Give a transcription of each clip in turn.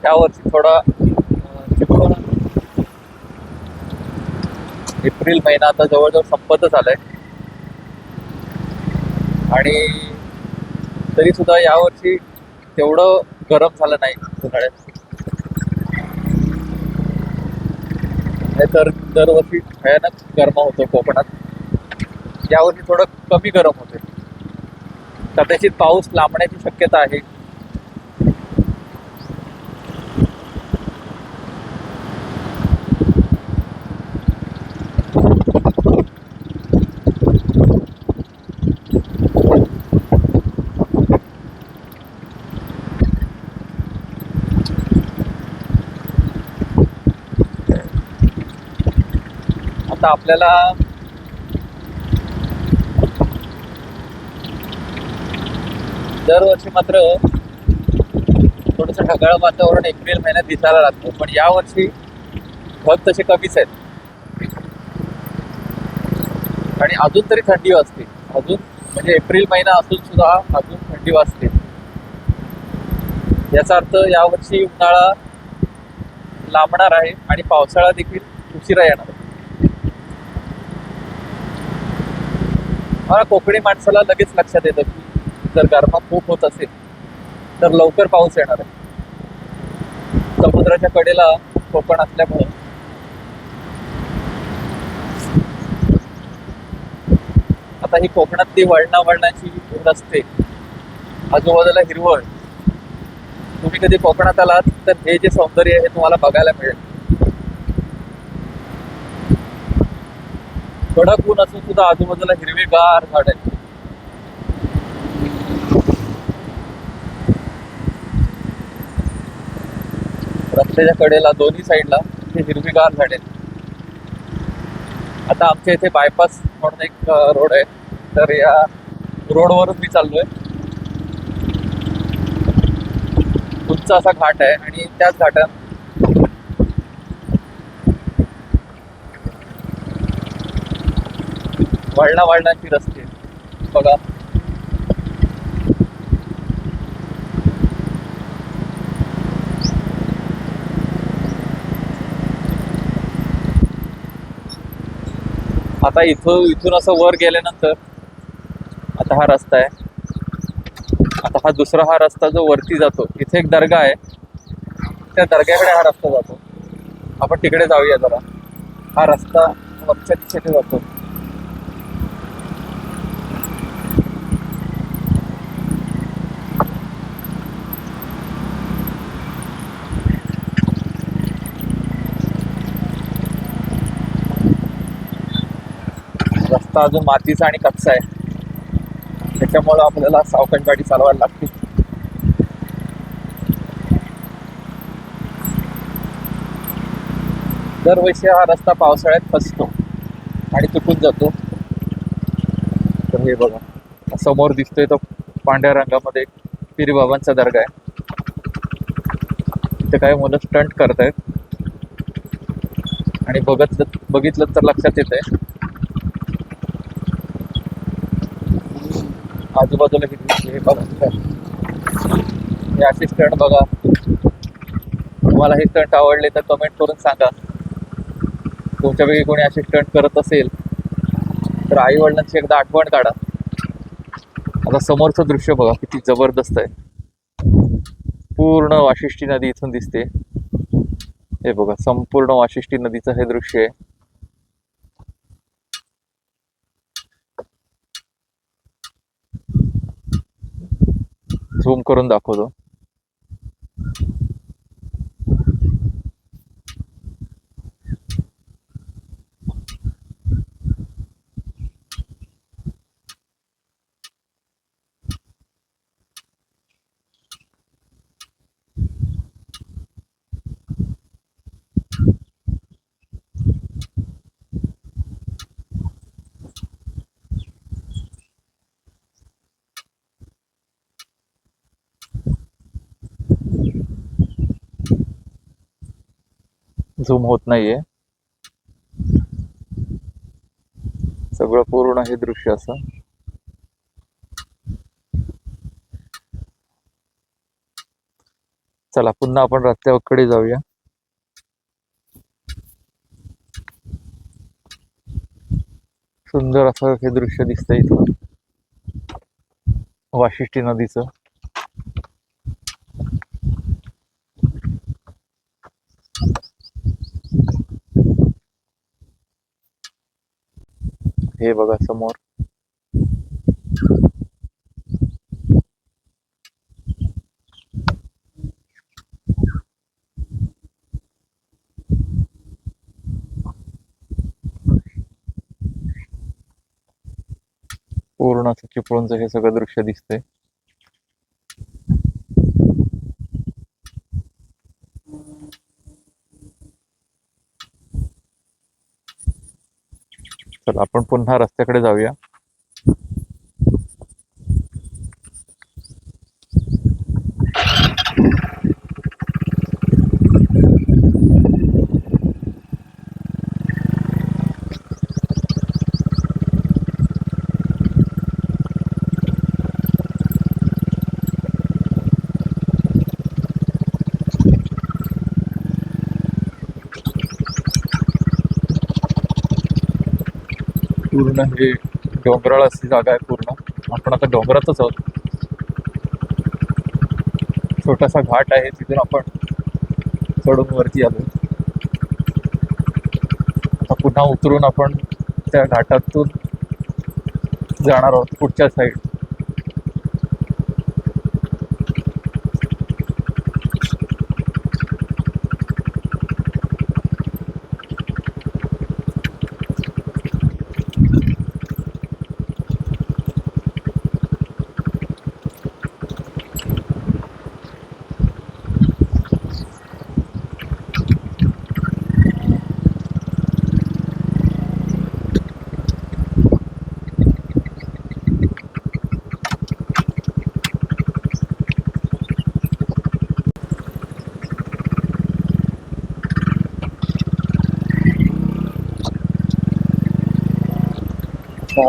ह्या वर्षी थोडा चिपळूण एप्रिल महिना आता जवळजवळ संपतच आलाय आणि तरी सुद्धा यावर्षी तेवढं गरम झालं नाही उन्हाळ्यात. नाही तर दरवर्षी भयानक गरमा होतो कोकणात. यावर्षी थोडं कमी गरम होते. कदाचित पाऊस लांबण्याची शक्यता आहे. आता आपल्याला दरवर्षी मात्र थोडंसं ढगाळ वातावरण एप्रिल महिन्यात दिसायला लागतं, पण यावर्षी ढग तसे कमीच आहेत आणि अजून तरी थंडी वाजते. अजून म्हणजे एप्रिल महिना असून सुद्धा अजून थंडी वाजते. याचा अर्थ यावर्षी उन्हाळा लांबणार आहे आणि पावसाळा देखील उशिरा येणार आहे. मला कोकणी माणसाला लगेच लक्षात येतं की जर गरमा खूप होत असेल तर लवकर पाऊस येणार आहे. समुद्राच्या कडेला कोकण असल्यामुळं आता ही कोकणातली वळणाची रस्ते, आजूबाजूला हिरवळ. तुम्ही कधी कोकणात आलात तर हे जे सौंदर्य आहे तुम्हाला बघायला मिळेल. कडक ऊन असून सुद्धा आजूबाजूला हिरवीगार झाड आहेत. रस्त्याच्या कडेला दोन्ही साईडला हे हिरवीगार झाड आहेत. आता आमच्या इथे बायपास म्हणून एक रोड आहे, तर या रोडवरून मी चाललोय. उंच असा घाट आहे आणि त्याच घाटात वळणाची रस्ते बघा. आता इथून असं वर गेल्यानंतर आता हा रस्ता आहे. आता हा दुसरा हा रस्ता जो वरती जातो, इथे एक दर्गा आहे, त्या दर्ग्याकडे हा रस्ता जातो. आपण तिकडे जाऊया जरा. हा रस्ता वरच्या दिशेने जातो. रस्ता अजून मातीचा आणि कच्चा आहे, त्याच्यामुळं आपल्याला सावकाश गाडी चालवायला लागते. दरवर्षी हा रस्ता पावसाळ्यात फसतो आणि तुटून जातो. तर हे बघा, समोर दिसतोय तो पांढऱ्या रंगामध्ये पिरी बाबांचा दर्गा आहे. इथे काही मुलं स्टंट करतायत आणि बघितलं तर लक्षात येत आहे आजूबाजूला किती हे बघा. हे असे स्टंट बघा. तुम्हाला हे स्टंट आवडले तर कमेंट करून सांगा. तुमच्यापैकी कोणी असे स्टंट करत असेल तर आई वडिलांची एकदा आठवण काढा. आता समोरचं दृश्य बघा किती जबरदस्त आहे. पूर्ण वाशिष्ठी नदी इथून दिसते. हे बघा, संपूर्ण वाशिष्ठी नदीचं हे दृश्य आहे. झूम करून दाखवतो. झूम होत नाहीये. सगळं पूर्ण हे दृश्य असं. चला पुन्हा आपण रस्त्याकडे जाऊया. सुंदर असं हे दृश्य दिसतंय इथं वाशिष्ठी नदीचं. हे बघा समोर पूर्ण असं चिपळूणचं हे सगळं दृश्य दिसतंय. चला आपण पुन्हा रस्त्याकडे जाऊया. पूर्ण हे डोंगराळ अशी जागा आहे. पूर्ण आपण आता डोंगरातच आहोत. छोटासा घाट आहे, तिथून आपण चढून वरती आलो. आता पुन्हा उतरून आपण त्या घाटातून जाणार आहोत पुढच्या साईड.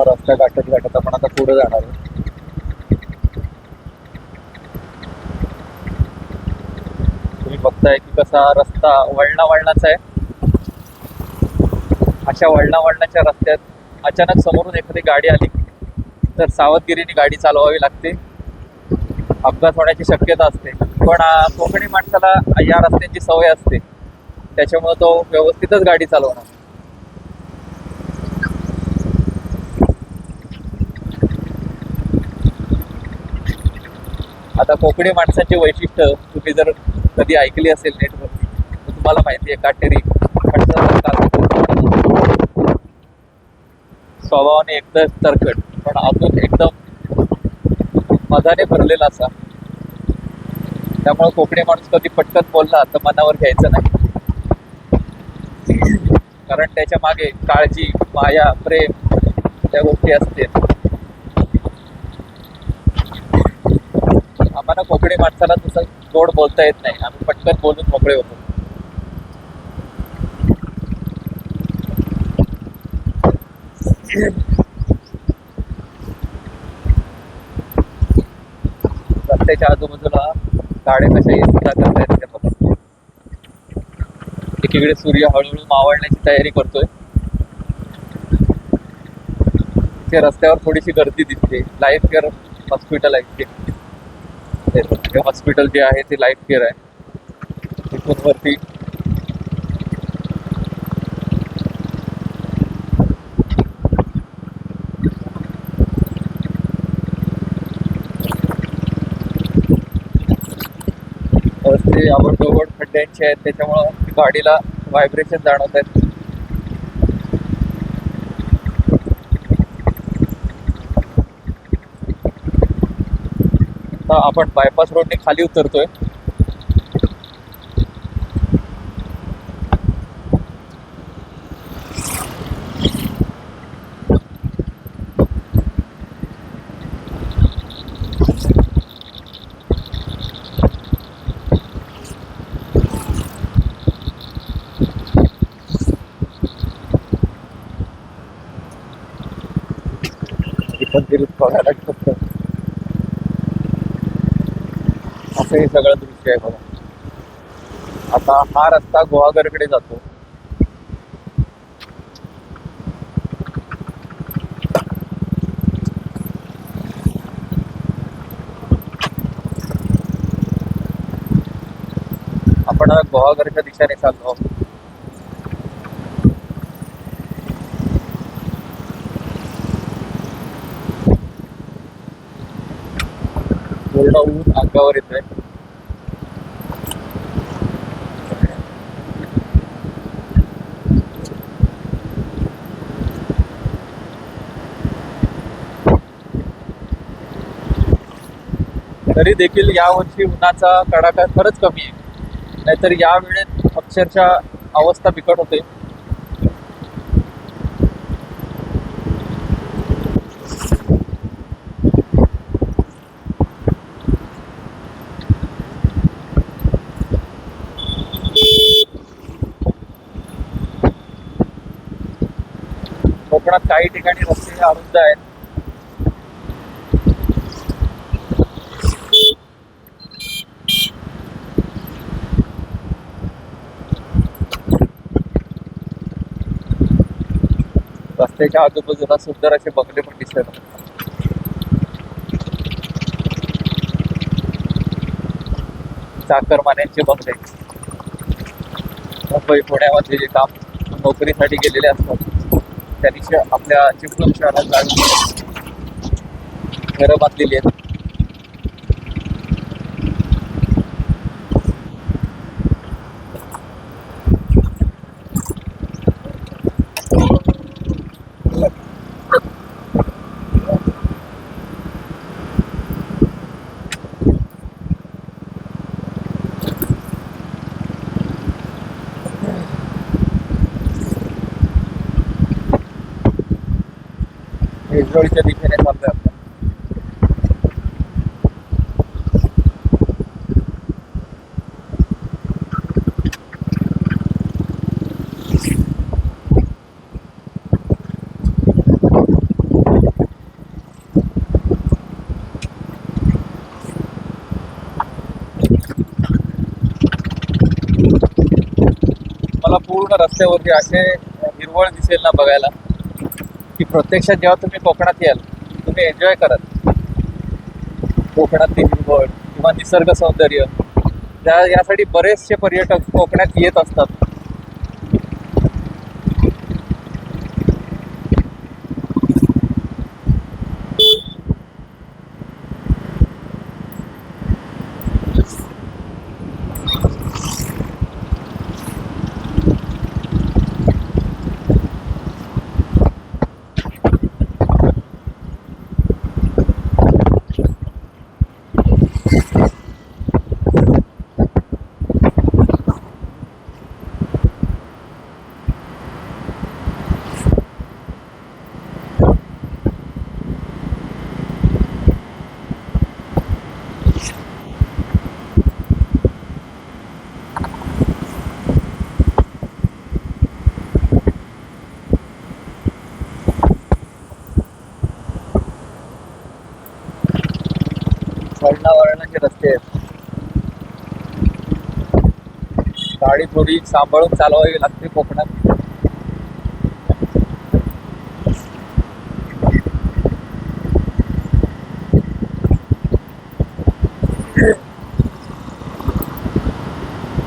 रस्ता गाठत गाठत आपण आता पुढे जाणार आहे. तुम्ही बघताय की कसा रस्ता वळणाचा आहे. अशा वळणाच्या रस्त्यात अचानक समोरून एखादी गाडी आली तर सावधगिरीने गाडी चालवावी लागते. अपघात होण्याची शक्यता असते. पण कोकणी माणसाला या रस्त्यांची सवय असते, त्याच्यामुळे तो व्यवस्थितच गाडी चालवणार. आता कोकणी माणसाचे वैशिष्ट्य तुम्ही जर कधी ऐकली असेल नेटवरती तर तुम्हाला माहिती आहे. काटेरी स्वभावाने एकदम तरकट, पण अजून एकदम मधाने भरलेला असा. त्यामुळे कोकणी माणूस कधी पटकन बोलला तर मनावर घ्यायचं नाही, कारण त्याच्या मागे काळजी, माया, प्रेम त्या गोष्टी असते. आम्हाला कोकणी माणसाला तसं गोड बोलता येत नाही. आम्ही पटकन बोलून मोकळे होतो. रस्त्याच्या आजूबाजूला गाड्या कशा येत आहेत ते बघा. एकीकडे सूर्य हळूहळू मावळण्याची तयारी करतोय. ते रस्त्यावर थोडीशी गर्दी दिसते. लाईफ केअर हॉस्पिटल आहे. हॉस्पिटल जे आहे ते लाईफ केअर आहे. तिथून वरती रस्ते आवडजवड खड्ड्यांचे आहेत, त्याच्यामुळं गाडीला व्हायब्रेशन जाणवत आहेत. आता आपण बायपास रोडने खाली उतरतोय. बघायला असं हे सगळं दृश्य आहे बघा. आता हा रस्ता गुहागरकडे जातो. आपण आता गुहागरच्या दिशेने चाललो आहोत. पूर्ण ऊन अंगावर येतोय. तरी देखील यावर्षी उन्हाचा कडाका खरंच कमी आहे. नाहीतर या वेळेत अक्षरशः अवस्था बिकट होते. कोकणात काही ठिकाणी रस्ते अरुंद आहेत. रस्त्याच्या आजूबाजूला सुंदर असे बंगले पण दिसतात. चाकरमान्यांचे बंगले. मुंबई पुण्यामध्ये जे काम नोकरीसाठी गेलेले असतात त्यांनी आपल्या चिपळूण शहरात जाऊन घरं बांधलेली आहेत. हेजवळच्या दिशेने चाललोय आपण. मला पूर्ण रस्त्यावरती असे हिरवळ दिसेल ना बघायला की प्रत्यक्षात जेव्हा तुम्ही कोकणात याल तुम्ही एन्जॉय कराल कोकणातली हिरवळ किंवा निसर्ग सौंदर्य. यासाठी बरेचसे पर्यटक कोकणात येत असतात. वळणावळणाचे रस्ते आहेत. गाडी थोडी सांभाळून चालवावी लागते कोकणात.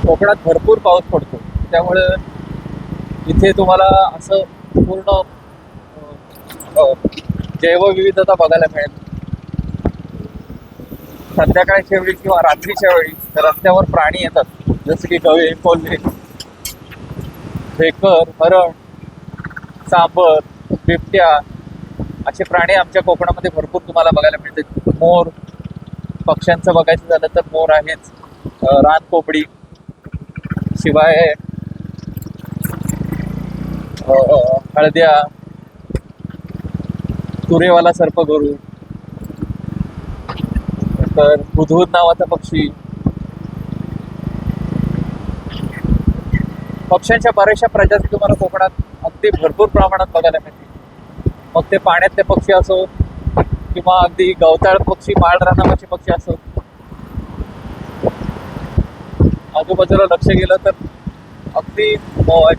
कोकणात भरपूर पाऊस पडतो त्यामुळे इथे तुम्हाला असं पूर्ण जैवविविधता बघायला मिळेल. संध्याकाळच्या वेळी किंवा रात्रीच्या वेळी रस्त्यावर प्राणी येतात जसे की गवे, कोल्हे, खेकर, हरण, सांबर, बिबट्या असे प्राणी आमच्या कोकणामध्ये भरपूर तुम्हाला बघायला मिळतात. मोर, पक्ष्यांचं बघायचं झालं तर मोर आहेच, रानकोंबडी, शिवाय हळद्या, तुरेवाला सर्पगरुड, तर हुदहुद नावाचा पक्षी. पक्ष्यांच्या बऱ्याचशा प्रजाती तुम्हाला कोकणात अगदी भरपूर प्रमाणात बघायला मिळतील. मग ते पाण्यातले पक्षी असो किंवा अगदी गवताळ पक्षी, माळ रानाचे पक्षी असो, आजूबाजूला लक्ष गेलं तर अगदी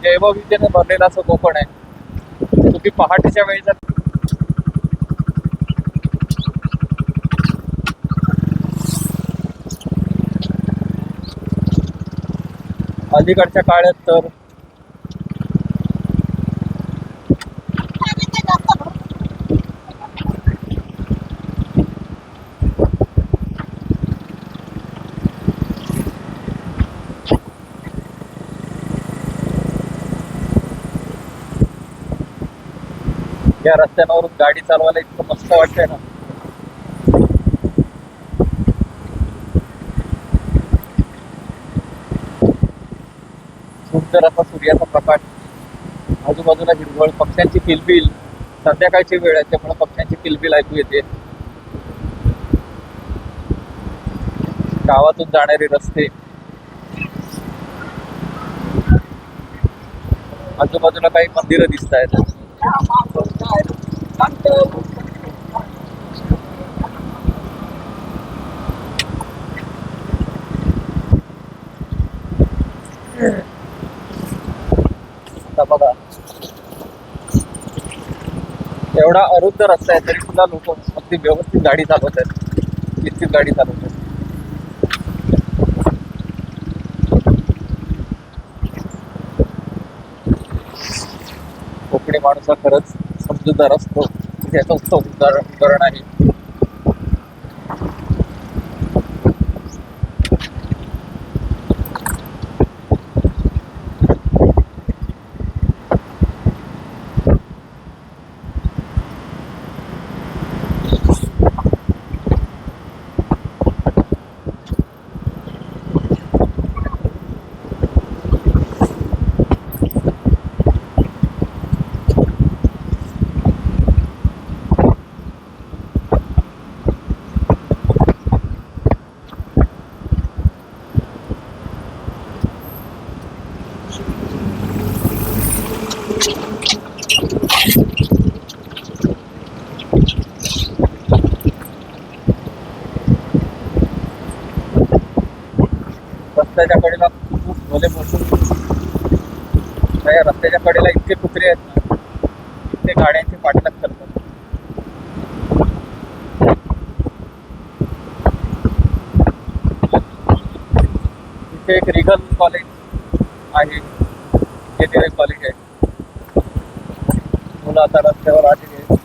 जैवविद्येने भरलेलं असं कोकण आहे. तुम्ही पहाटेच्या वेळी जर अलीकडच्या काळात तर या रस्त्यांवरून गाडी चालवायला इतकं मस्त वाटतंय ना. सुंदर असा सूर्याचा प्रकाश, आजूबाजूला हिरवळ, पक्ष्यांची किलबिल. संध्याकाळची वेळ आहे त्यामुळे पक्ष्यांची किलबिल ऐकू येते. गावातून जाणारे रस्ते, आजूबाजूला काही मंदिरं दिसत आहेत. आता बघा, एवढा अरुंद रस्ता आहे तरी सुद्धा लोक अगदी व्यवस्थित गाडी चालवत आहेत, निश्चित गाडी चालवत आहेत. कोकणी माणूस हा खरंच समजूतदार असतो, त्याचं उत्तम उदाहरण आहे. रस्त्याच्या कडेला खूप भले मोठे, या रस्त्याच्या कडेला इतके कुत्रे आहेत ना, इतके गाड्यांचे पाठलाग करतात. इथे एक रिगल कॉलेज आहे, इंजिनिअरिंग कॉलेज आहे. मुलं आता रस्त्यावर आलेली आहेत.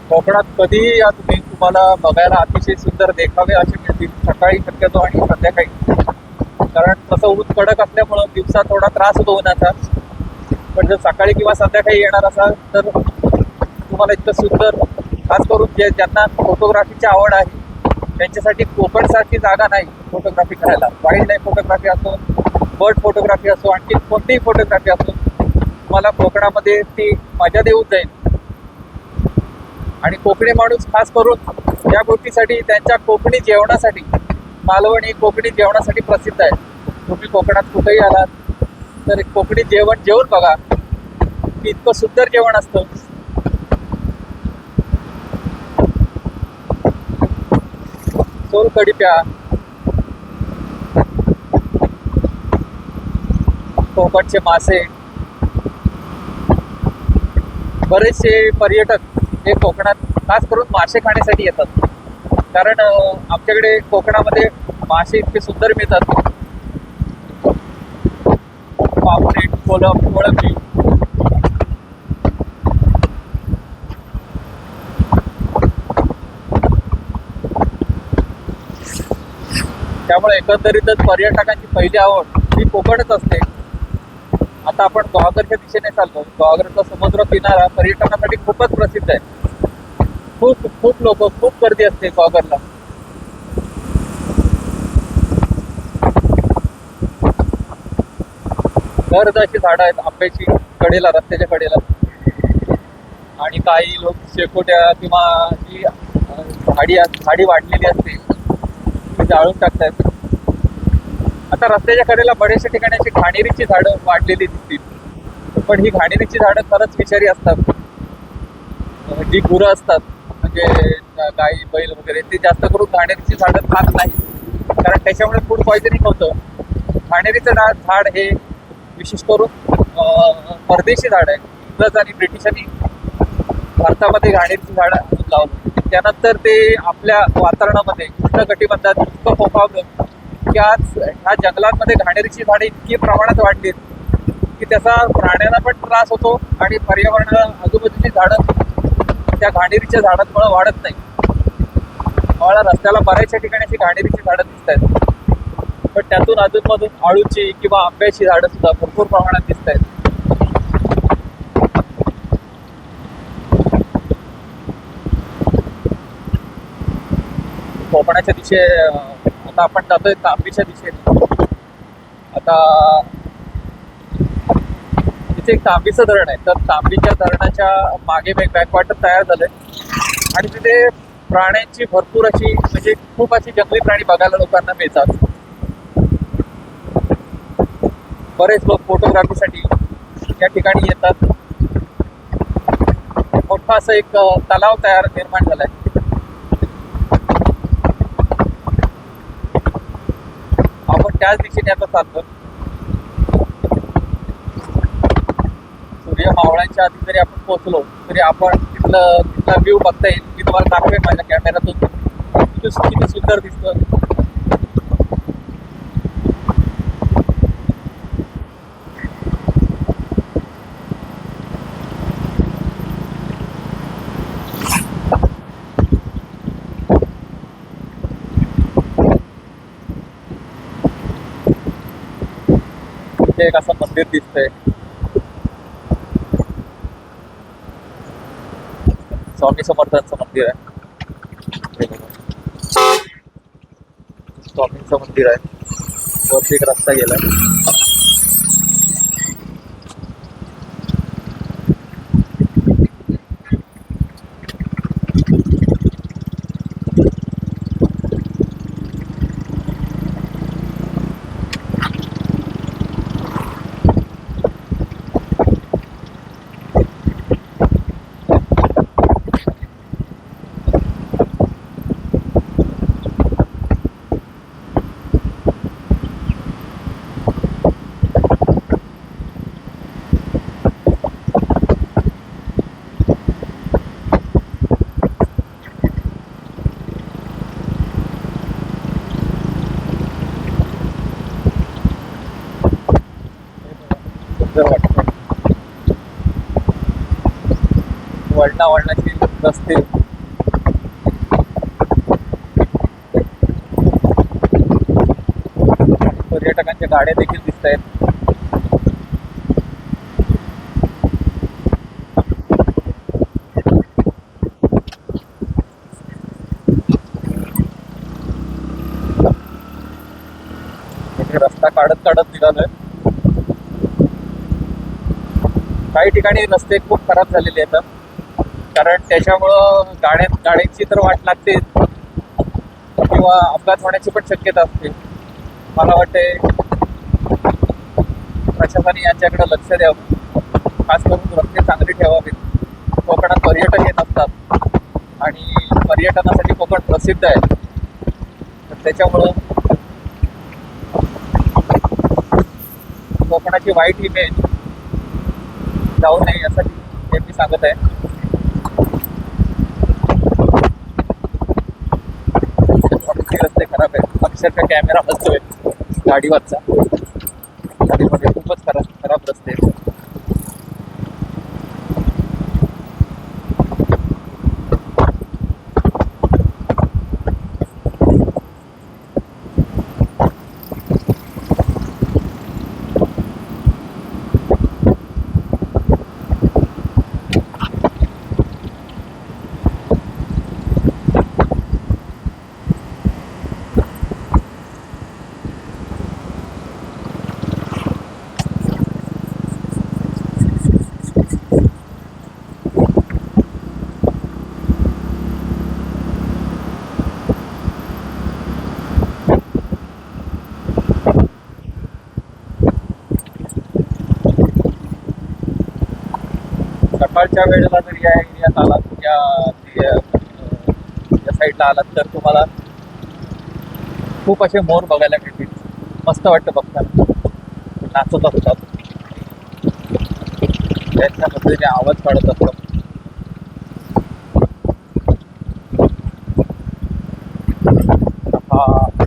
कोकणात कधीही या तुम्हाला बघायला अतिशय सुंदर देखावे असे मिळतील, सकाळी शक्यतो आणि संध्याकाळी. कारण तसं ऊन कडक असल्यामुळं दिवसा थोडा त्रास होतो उन्हाचा, पण जर सकाळी किंवा संध्याकाळी येणार असाल तर तुम्हाला इतकं सुंदर, खास करून ज्यांना फोटोग्राफीची आवड आहे त्यांच्यासाठी कोकणसारखी जागा नाही फोटोग्राफी करायला. वाईल्ड लाईफ फोटोग्राफी असो, बर्ड फोटोग्राफी असो, आणखी कोणतीही फोटोग्राफी असो, तुम्हाला कोकणामध्ये ती मजा देऊन जाईल. आणि कोकणी माणूस खास करून या गोष्टीसाठी, त्यांच्या कोकणी जेवणासाठी, मालवण ही कोकणी जेवणासाठी प्रसिद्ध आहे. तुम्ही कोकणात कुठेही आलात तर कोकणी जेवण जेवून बघा, इतकं सुंदर जेवण असतं. सोलकढी प्या, कोकणचे मासे. बरेचसे पर्यटक हे कोकणात खास करून मासे खाण्यासाठी येतात, कारण आमच्याकडे कोकणामध्ये मासे इतके सुंदर मिळतात. पापलेट, कोळंबी. त्यामुळे एकंदरीतच पर्यटकांची पहिली आवड ही कोकणच असते. आता आपण गुहागरच्या दिशेने चाललो. गुहागरचा समुद्र किनारा पर्यटनासाठी खूपच प्रसिद्ध आहे. खूप खूप लोक, खूप गर्दी असते गुहागरला. अशी झाडं आहेत आंब्याची कडेला, रस्त्याच्या कडेला. आणि काही लोक शेकोट्या किंवा जी झाडी वाढलेली असते ती जाळून टाकतात. आता रस्त्याच्या कडेला बरेचशा ठिकाणी अशी घाणेरीची झाडं वाढलेली दिसतील, पण ही घाणेरीची झाडं खरंच विषारी असतात. जी गुरं असतात म्हणजे गाई बैल वगैरे, ते जास्त करून घाणेरीची झाडं खात नाही, कारण त्याच्यामुळे फूड पॉयझनिंग होतं. घाणेरीचं झाड हे विशेष करून परदेशी झाड आहे. इंग्रज आणि ब्रिटिशांनी भारतामध्ये घाणेरीची झाडं आणून लावली. त्यानंतर ते आपल्या वातावरणामध्ये उष्ण कटिबंधात इतकं फोफावलं की आज ह्या जंगलांमध्ये घाणेरीची झाडे इतकी प्रमाणात वाढली की त्याचा प्राण्यांना पण त्रास होतो आणि पर्यावरणाला आजूबाजूची झाडं त्या घाणेरीच्या झाडांमुळे वाढत नाही. आम्हाला रस्त्याला बऱ्याचशा ठिकाणी अशी घाणेरीची झाडं दिसत आहेत, पण त्यातून अधूनमधून आळूची किंवा आंब्याची झाडं सुद्धा भरपूर प्रमाणात दिसत आहेत. कोकणाच्या दिशे आता आपण जातोय तांबीच्या दिशेने. आता तिथे एक तांबीचं धरण आहे, तर तांबीच्या धरणाच्या मागे एक बॅकवॉटर तयार झालंय आणि तिथे प्राण्यांची भरपूर अशी म्हणजे खूप अशी जंगली प्राणी बघायला लोकांना मिळतात. बरेच लोक फोटोग्राफीसाठी या ठिकाणी येतात. मोठा असं एक तलाव निर्माण झालाय. आपण त्याच दिशेने आता चालतो. सूर्य मावळांच्या आधी जरी आपण पोहोचलो तरी आपण तिथला व्ह्यू बघता येईल. मी तुम्हाला दाखवेन माझ्या कॅमेऱ्यातून, किती सुंदर दिसतं. एक असं मंदिर दिसतंय, स्वामी समर्थांचं मंदिर आहे. स्वामींचं मंदिर आहे. वरती एक रस्ता गेलाय. वळणाची रस्ते, पर्यटकांच्या गाड्या देखील दिसत आहेत. रस्ता काढत निघालोय. काही ठिकाणी रस्ते खूप खराब झालेले आहेत, कारण त्याच्यामुळं गाड्यांची तर वाट लागते किंवा अपघात होण्याची पण शक्यता असते. मला वाटते प्रशासनाने यांच्याकडे लक्ष द्यावं, खास करून रस्ते चांगले ठेवावेत. कोकणात पर्यटक येत असतात आणि पर्यटनासाठी कोकण प्रसिद्ध आहे, तर त्याच्यामुळं कोकणाची वाईट इमेज जाऊ नये यासाठी हे मी सांगत आहे. रस्ते खराब आहेत, अक्षरशः कॅमेरा बसतोय गाडीवरचा. गाडीमध्ये खूपच खराब रस्ते आहेत. सकाळच्या वेळेला जर या एरियात आलात या साईडला आलात तर तुम्हाला खूप असे मोर बघायला मिळतील. मस्त वाटतं बघताना, नाचत असतात त्यांच्या पद्धतीने आवाज काढत असतात.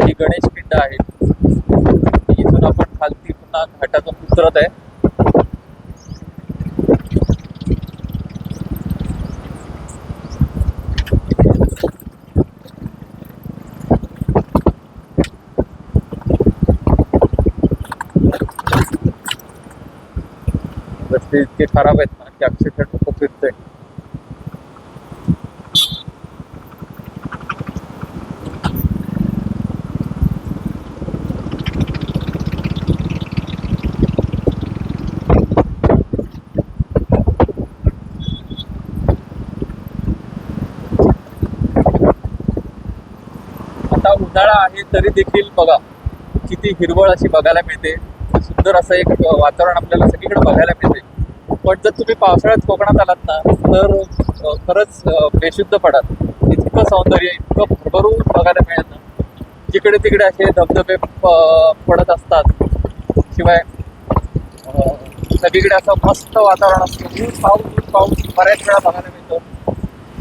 ही गणेश पिंड आहे. इथून आपण खालती पुन्हा घाटातून उतरत आहे. रस्ते इतके खराब आहेत ना की अक्षरशः डोकं फिरतंय. आता उन्हाळा आहे तरी देखील बघा किती हिरवळ अशी बघायला मिळते. सुंदर असं एक वातावरण आपल्याला सगळीकडे बघायला मिळते. पण जर तुम्ही पावसाळ्यात कोकणात आलात ना तर खरंच बेशुद्ध पडाल. इतकं सौंदर्य, इतकं भरभरून बघायला मिळतं. जिकडे तिकडे असे धबधबे पडत असतात. शिवाय सगळीकडे असं मस्त वातावरण असतं. ऊन पाऊस बऱ्याच वेळा बघायला मिळतो.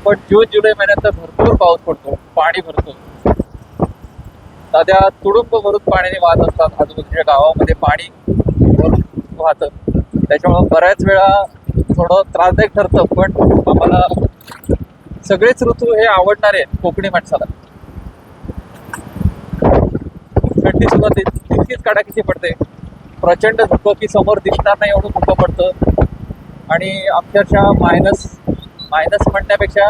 पण जून जुलै महिन्यात तर भरपूर पाऊस पडतो, पाणी भरतो. नद्या तुडुंब भरून पाण्याने वाहत असतात. आजूबाजूच्या गावामध्ये पाणी भरून वाहतं. त्याच्यामुळं बऱ्याच वेळा थोडं त्रासदायक ठरतं. पण आम्हाला सगळेच ऋतू हे आवडणारे आहेत कोकणी माणसाला. थंडी सुद्धा तितकीच कडाकीची पडते. प्रचंड धुकं की समोर दिसणार नाही एवढं धुकं पडतं. आणि अक्षरशः मायनस म्हणण्यापेक्षा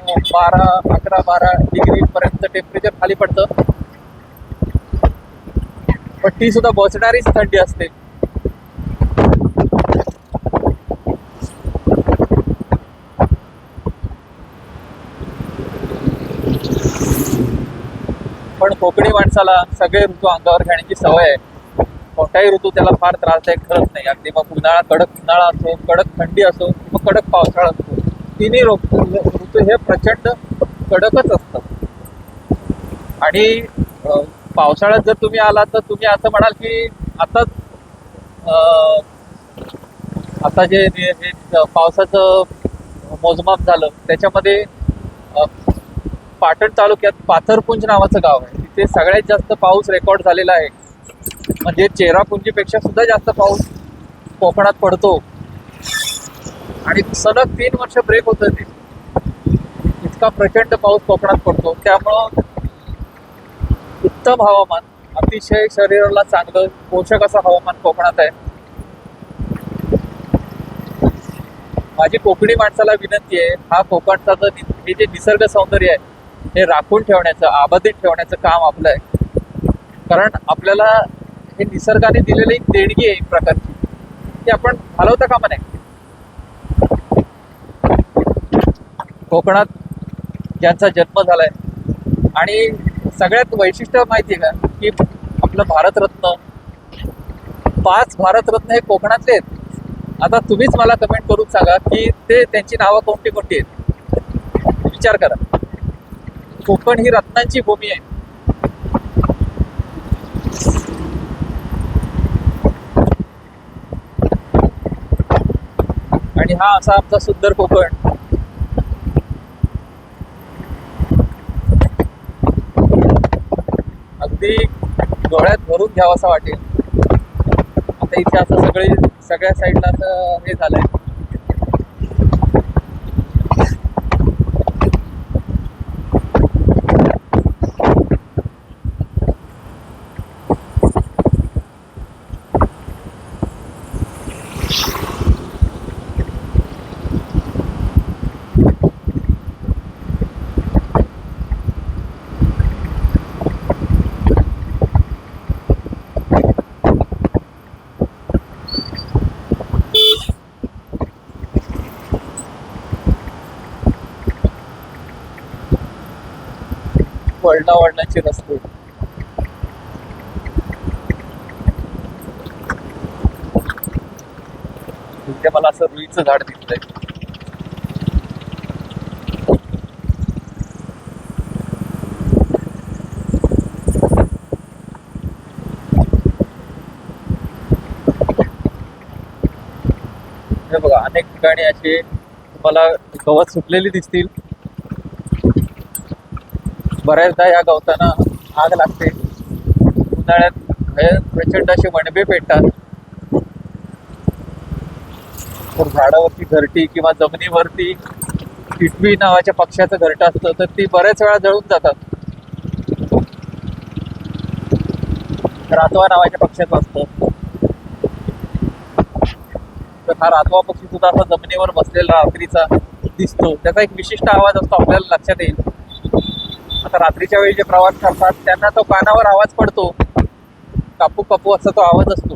11-12 डिग्री पर्यंत टेम्परेचर खाली पडतं. पण ती सुद्धा बसणारीच थंडी असते. पण कोकणी माणसाला सगळे ऋतू अंगावर घेण्याची सवय आहे. कोणताही ऋतू त्याला फार त्रासदायक ठरत नाही. अगदी मग कडक उन्हाळा असो, कडक थंडी असो, मग कडक पावसाळा असतो, तिन्ही ऋतू हे प्रचंड कडकच असतात. आणि पावसाळ्यात जर तुम्ही आलात तर तुम्ही असं म्हणाल की आता जे पावसाचं मोजमाप झालं त्याच्यामध्ये पाटण तालुक्यात पाथरपुंज नावाचं गाव आहे. तिथे सगळ्यात जास्त पाऊस रेकॉर्ड झालेला आहे. म्हणजे चेरापुंजीपेक्षा सुद्धा जास्त पाऊस कोकणात पडतो. आणि सलग 3 वर्ष ब्रेक होतं ते. इतका प्रचंड पाऊस कोकणात पडतो. त्यामुळं उत्तम हवामान, अतिशय शरीराला चांगलं पोषक असं हवामान कोकणात आहे. माझी कोकणी माणसाला विनंती आहे, हा कोकणचा हे जे निसर्ग सौंदर्य आहे हे राखून ठेवण्याचं, अबाधित ठेवण्याचं काम आपलं आहे. कारण आपल्याला हे निसर्गाने दिलेली एक देणगी आहे एक प्रकारची, ती आपण घालवता कामा नये. कोकणात ज्यांचा जन्म झालाय आणि सगळ्यात वैशिष्ट्य माहिती आहे का की आपलं भारतरत्न 5 भारतरत्न हे कोकणातले आहेत. आता तुम्हीच मला कमेंट करून सांगा की त्यांची नावं कोणती आहेत. विचार करा. कोकण ही रत्नांची भूमी आहे. आणि हा असा आमचा सुंदर कोकण. अगदी डोळ्यात भरून घ्यावा असं वाटेल. आता इथे असं सगळ्या साईडला असं हे झालंय. वळणाचे रस्ते. तिथे मला असं रुईचं झाड दिसतंय. हे बघा, अनेक ठिकाणी असे तुम्हाला गवत सुटलेली दिसतील. बऱ्याचदा या गवताना आग लागते. उन्हाळ्यात प्रचंड असे मणबे पेटतात. तर झाडावरती घरटी किंवा जमिनीवरती टिटवी नावाच्या पक्ष्याचं घरटं असतं, तर ती बऱ्याच वेळा जळून जातात. रातवा नावाच्या पक्ष्याचं असतं. तर हा रातवा पक्षी सुद्धा असा जमिनीवर बसलेला रात्रीचा दिसतो. त्याचा एक विशिष्ट आवाज असतो, आपल्याला लक्षात येईल. आता रात्रीच्या वेळी जे प्रवास करतात त्यांना तो कानावर आवाज पडतो. कापू कापू असा तो आवाज असतो.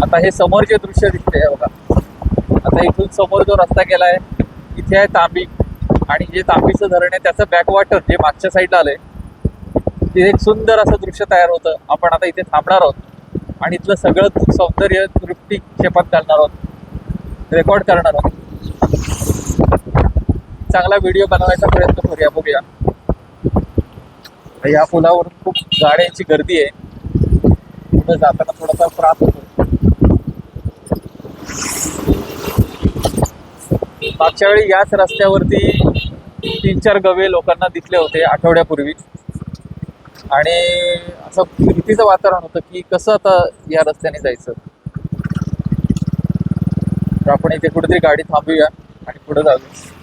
आता हे समोर जे दृश्य दिसते बघा, आता इथून समोर जो रस्ता गेलाय, इथे आहे तांबी. आणि जे तांबीचं धरण आहे त्याचं बॅकवॉटर जे मागच्या साईडला आलंय, तिथे एक सुंदर असं दृश्य तयार होतं. आपण आता इथे थांबणार आहोत आणि इथलं सगळं सौंदर्य दृष्टिक्षेपात घालणार आहोत, रेकॉर्ड करणार आहोत. चांगला व्हिडिओ बनवायचा प्रयत्न करूया, बघूया. या पुलावर खूप गाड्यांची गर्दी आहे. पुढे जाताना थोडासा त्रास होतो. मागच्या वेळी याच रस्त्यावरती 3-4 गवे लोकांना दिसले होते आठवड्यापूर्वी. आणि असं भीतीचं वातावरण होतं की कसं आता या रस्त्याने जायचं. तर आपण इथे कुठेतरी गाडी थांबूया आणि पुढे जाऊया.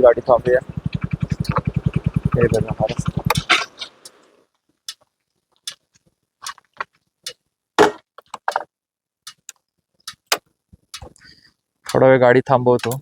गाडी थांबूया. हे बघा हा रस्ता. थोडा वेळ गाडी थांबवतो.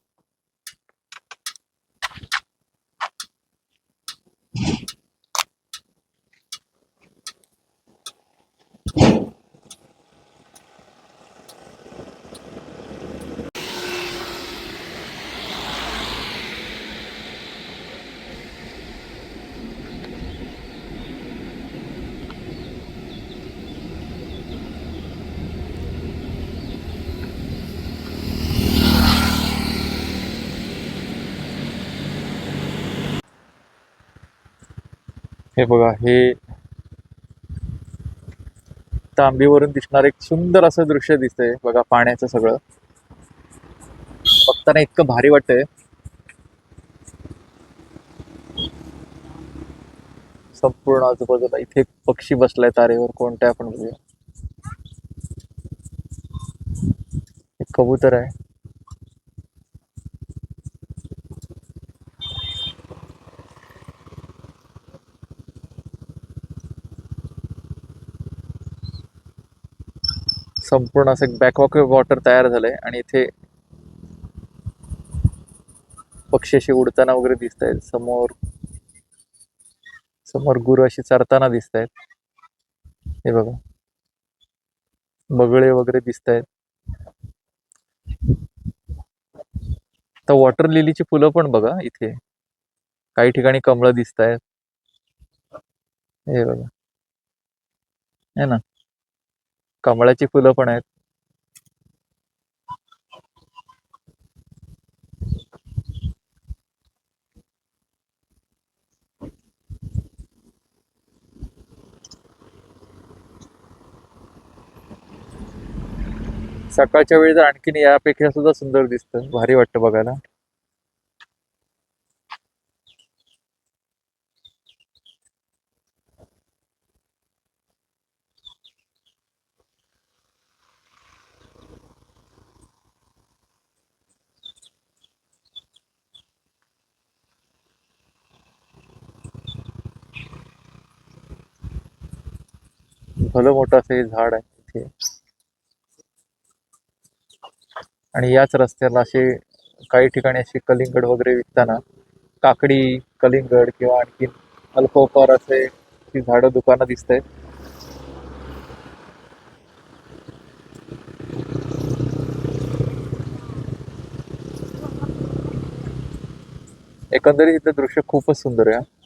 हे बघा, हे तांबीवरून दिसणार एक सुंदर असं दृश्य दिसतंय बघा. पाण्याचं सगळं बघताना इतकं भारी वाटतंय. संपूर्ण आजूबाजूला इथे एक पक्षी बसलाय तारेवर. कोणत्या आपण बघूया. एक कबूतर आहे. संपूर्ण असं बॅकवॉक वॉटर तयार झालंय आणि इथे पक्षी अशी उडताना वगैरे दिसत आहेत. समोर समोर गुरु अशी चरताना दिसत आहेत. हे बघा, बगळे वगैरे दिसत आहेत. तर वॉटर लिलीची फुलं पण बघा, इथे काही ठिकाणी कमळं दिसत आहेत. हे बघा, है ना, कमळाची फुलं पण आहेत. सकाळच्या वेळी तर आणखीन यापेक्षा सुद्धा सुंदर दिसतं. भारी वाटतं बघायला. भलं मोठं असं हे झाड आहे इथे. आणि याच रस्त्याला असे काही ठिकाणी असे कलिंगड वगैरे विकताना काकडी, कलिंगड किंवा आणखीन अल्फोफार असे ती झाडं, दुकानं दिसत आहेत. एकंदरीत इथलं दृश्य खूपच सुंदर आहे.